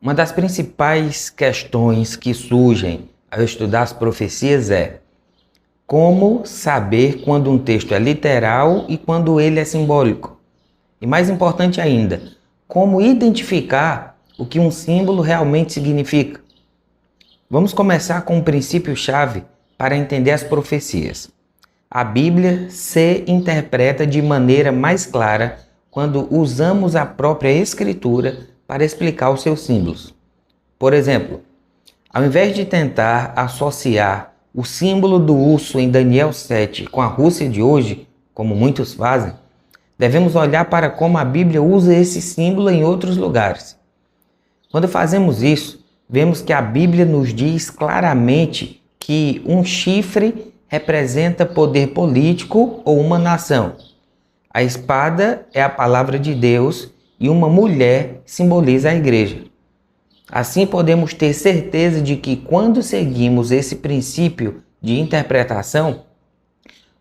Uma das principais questões que surgem ao estudar as profecias é como saber quando um texto é literal e quando ele é simbólico. E mais importante ainda, como identificar o que um símbolo realmente significa. Vamos começar com um princípio-chave para entender as profecias. A Bíblia se interpreta de maneira mais clara quando usamos a própria Escritura para explicar os seus símbolos. Por exemplo, ao invés de tentar associar o símbolo do urso em Daniel 7 com a Rússia de hoje, como muitos fazem, devemos olhar para como a Bíblia usa esse símbolo em outros lugares. Quando fazemos isso, vemos que a Bíblia nos diz claramente que um chifre representa poder político ou uma nação. A espada é a palavra de Deus e uma mulher simboliza a igreja. Assim podemos ter certeza de que quando seguimos esse princípio de interpretação,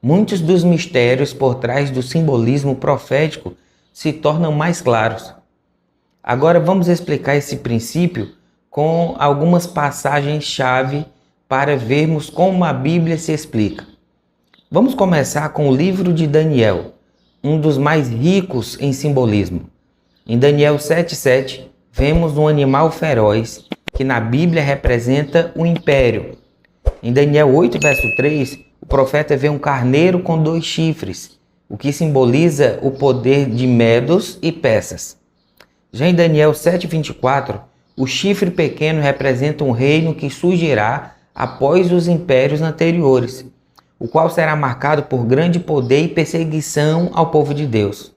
muitos dos mistérios por trás do simbolismo profético se tornam mais claros. Agora vamos explicar esse princípio com algumas passagens-chave para vermos como a Bíblia se explica. Vamos começar com o livro de Daniel, um dos mais ricos em simbolismo. Em Daniel 7,7, vemos um animal feroz que na Bíblia representa o império. Em Daniel 8, verso 3, o profeta vê um carneiro com 2 chifres, o que simboliza o poder de Medos e Persas. Já em Daniel 7,24, o chifre pequeno representa um reino que surgirá após os impérios anteriores, o qual será marcado por grande poder e perseguição ao povo de Deus.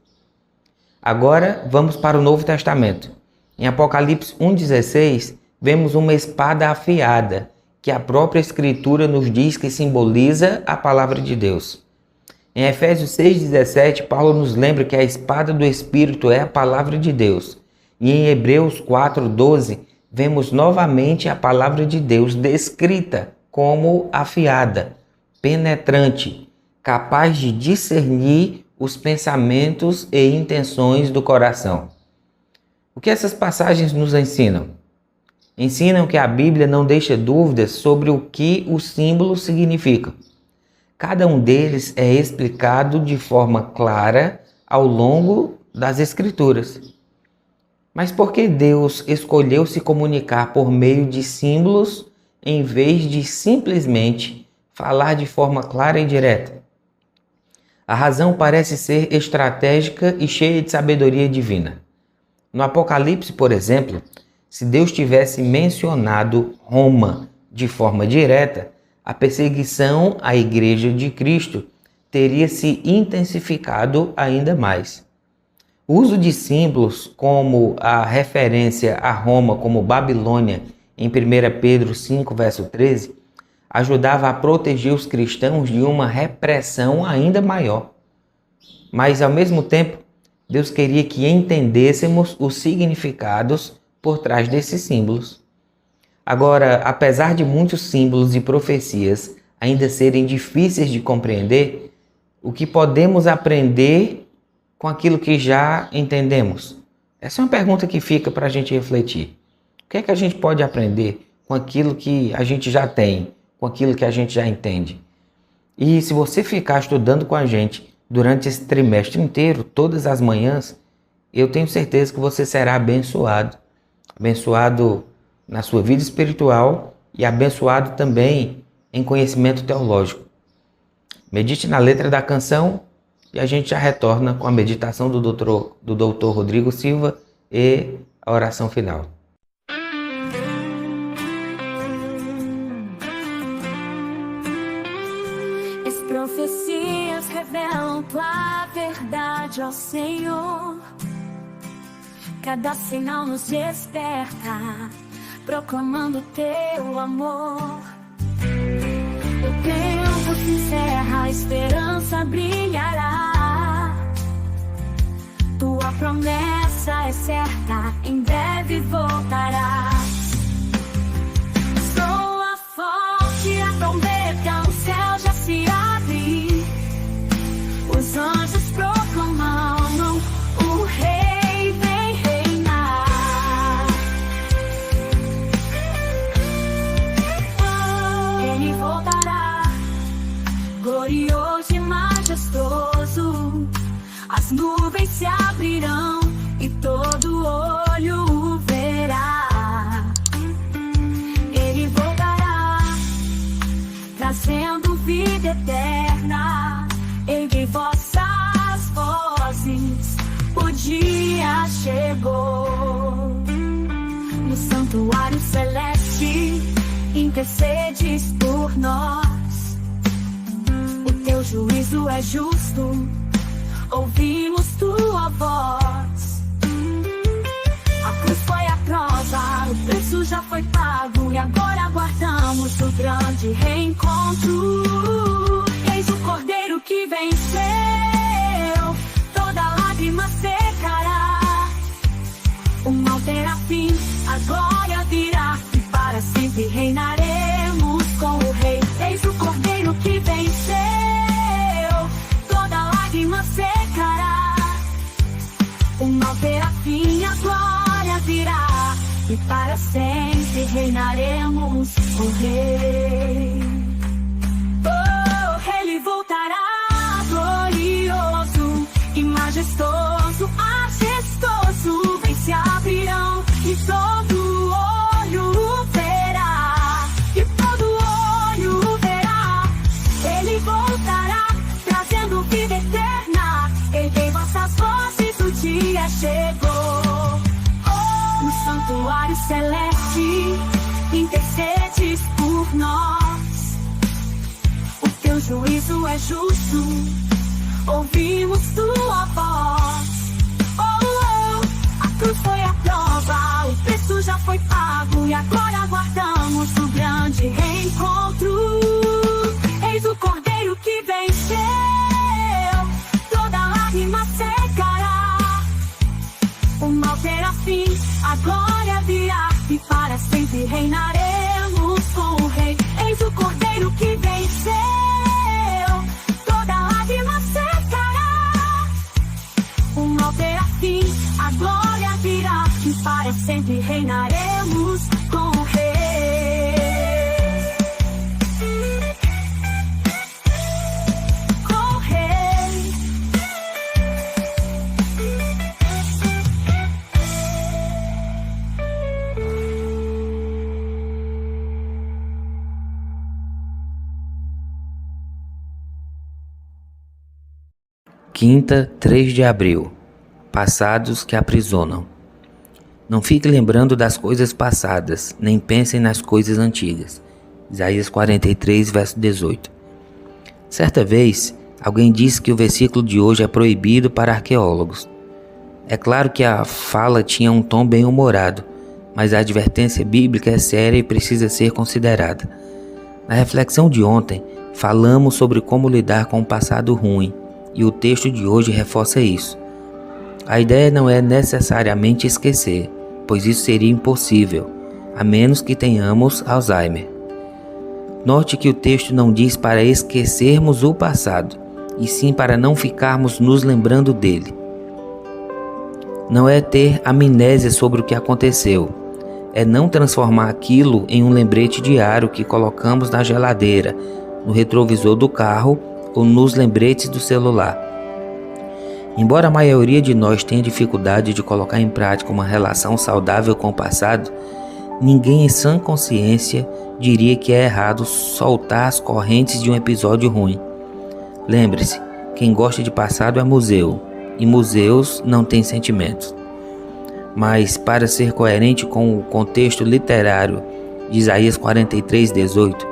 Agora vamos para o Novo Testamento. Em Apocalipse 1,16, vemos uma espada afiada, que a própria Escritura nos diz que simboliza a palavra de Deus. Em Efésios 6,17, Paulo nos lembra que a espada do Espírito é a palavra de Deus. E em Hebreus 4,12, vemos novamente a palavra de Deus descrita como afiada, penetrante, capaz de discernir os pensamentos e intenções do coração. O que essas passagens nos ensinam? Ensinam que a Bíblia não deixa dúvidas sobre o que os símbolos significam. Cada um deles é explicado de forma clara ao longo das Escrituras. Mas por que Deus escolheu se comunicar por meio de símbolos em vez de simplesmente falar de forma clara e direta? A razão parece ser estratégica e cheia de sabedoria divina. No Apocalipse, por exemplo, se Deus tivesse mencionado Roma de forma direta, a perseguição à Igreja de Cristo teria se intensificado ainda mais. O uso de símbolos como a referência a Roma como Babilônia em 1 Pedro 5, verso 13, ajudava a proteger os cristãos de uma repressão ainda maior. Mas, ao mesmo tempo, Deus queria que entendêssemos os significados por trás desses símbolos. Agora, apesar de muitos símbolos e profecias ainda serem difíceis de compreender, o que podemos aprender com aquilo que já entendemos? Essa é uma pergunta que fica para a gente refletir. O que é que a gente pode aprender com aquilo que a gente já tem, com aquilo que a gente já entende? E se você ficar estudando com a gente durante esse trimestre inteiro, todas as manhãs, eu tenho certeza que você será abençoado. Abençoado na sua vida espiritual e abençoado também em conhecimento teológico. Medite na letra da canção e a gente já retorna com a meditação do doutor Rodrigo Silva e a oração final. As profecias revelam tua verdade, ó Senhor. Cada sinal nos desperta, proclamando teu amor. O tempo se encerra, a esperança brilhará. Tua promessa é certa, em breve voltarás. Soa forte a trombeta, o céu já se abre. Os anjos proclamam, o Rei vem reinar. santuário celeste, intercedes por nós. O teu juízo é justo, ouvimos tua voz. A cruz foi a prova, o preço já foi pago, e agora aguardamos o grande reencontro. Eis o Cordeiro que venceu, toda lágrima secará. O mal terá fim, a glória virá, e para sempre reinaremos com o Rei. Eis o Cordeiro que venceu, toda lágrima secará. O mal terá fim, a glória virá, e para sempre reinaremos com o Rei. Oh, Ele voltará glorioso e majestoso, majestoso. Se abrirão e todo olho verá, e todo olho verá. Ele voltará trazendo vida eterna. Erguei vossas vozes, o dia chegou. No santuário celeste, intercedes por nós. O teu juízo é justo, ouvimos tua voz. A cruz foi a prova, o preço já foi pago, e agora aguardamos o grande reencontro. Eis o Cordeiro que venceu, toda lágrima secará. O mal terá fim, a glória virá, e para sempre reinaremos com o Rei. Eis o Cordeiro que venceu, toda lágrima secará. O mal terá fim, a glória virá, e para sempre reinaremos com o Rei. Com o Rei. Quinta, 3 de abril. Passados que aprisionam. Não fique lembrando das coisas passadas, nem pensem nas coisas antigas. Isaías 43, verso 18. Certa vez, alguém disse que o versículo de hoje é proibido para arqueólogos. É claro que a fala tinha um tom bem-humorado, mas a advertência bíblica é séria e precisa ser considerada. Na reflexão de ontem, falamos sobre como lidar com o passado ruim, e o texto de hoje reforça isso. A ideia não é necessariamente esquecer, pois isso seria impossível, a menos que tenhamos Alzheimer. Note que o texto não diz para esquecermos o passado, e sim para não ficarmos nos lembrando dele. Não é ter amnésia sobre o que aconteceu, é não transformar aquilo em um lembrete diário que colocamos na geladeira, no retrovisor do carro ou nos lembretes do celular. Embora a maioria de nós tenha dificuldade de colocar em prática uma relação saudável com o passado, ninguém em sã consciência diria que é errado soltar as correntes de um episódio ruim. Lembre-se, quem gosta de passado é museu, e museus não têm sentimentos. Mas, para ser coerente com o contexto literário de Isaías 43, 18,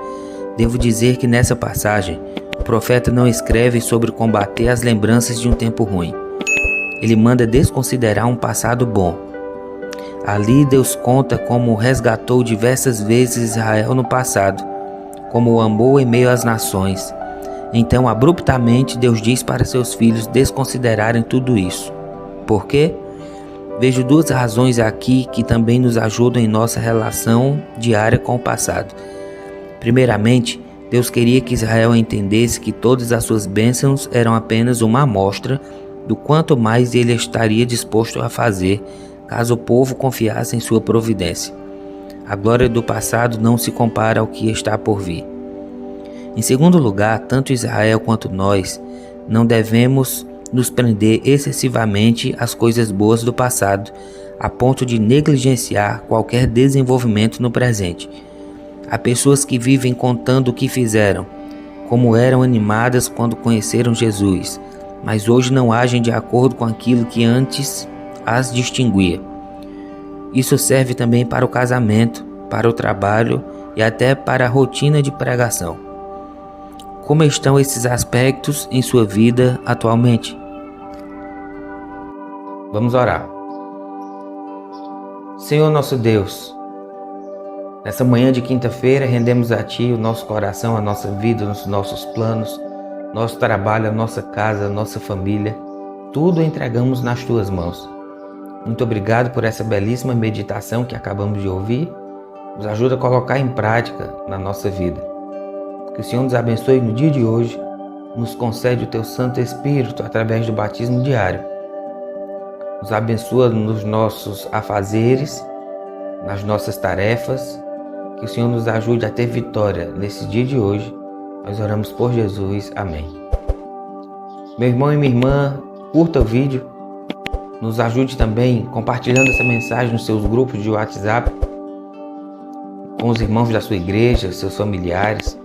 devo dizer que nessa passagem, o profeta não escreve sobre combater as lembranças de um tempo ruim. Ele manda desconsiderar um passado bom. Ali Deus conta como resgatou diversas vezes Israel no passado, como o amou em meio às nações. Então, abruptamente, Deus diz para seus filhos desconsiderarem tudo isso. Por quê? Vejo duas razões aqui que também nos ajudam em nossa relação diária com o passado. Primeiramente, Deus queria que Israel entendesse que todas as suas bênçãos eram apenas uma amostra do quanto mais ele estaria disposto a fazer caso o povo confiasse em sua providência. A glória do passado não se compara ao que está por vir. Em segundo lugar, tanto Israel quanto nós não devemos nos prender excessivamente às coisas boas do passado, a ponto de negligenciar qualquer desenvolvimento no presente. Há pessoas que vivem contando o que fizeram, como eram animadas quando conheceram Jesus, mas hoje não agem de acordo com aquilo que antes as distinguia. Isso serve também para o casamento, para o trabalho e até para a rotina de pregação. Como estão esses aspectos em sua vida atualmente? Vamos orar. Senhor nosso Deus, nessa manhã de quinta-feira rendemos a Ti o nosso coração, a nossa vida, os nossos planos, nosso trabalho, a nossa casa, a nossa família, tudo entregamos nas Tuas mãos. Muito obrigado por essa belíssima meditação que acabamos de ouvir. Nos ajuda a colocar em prática na nossa vida. Que o Senhor nos abençoe no dia de hoje, nos concede o Teu Santo Espírito através do batismo diário. Nos abençoa nos nossos afazeres, nas nossas tarefas. Que o Senhor nos ajude a ter vitória nesse dia de hoje. Nós oramos por Jesus. Amém. Meu irmão e minha irmã, curta o vídeo. Nos ajude também compartilhando essa mensagem nos seus grupos de WhatsApp, com os irmãos da sua igreja, seus familiares.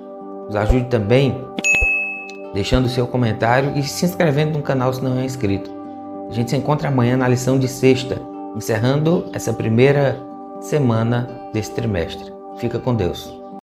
Nos ajude também deixando o seu comentário e se inscrevendo no canal se não é inscrito. A gente se encontra amanhã na lição de sexta, encerrando essa primeira semana desse trimestre. Fica com Deus.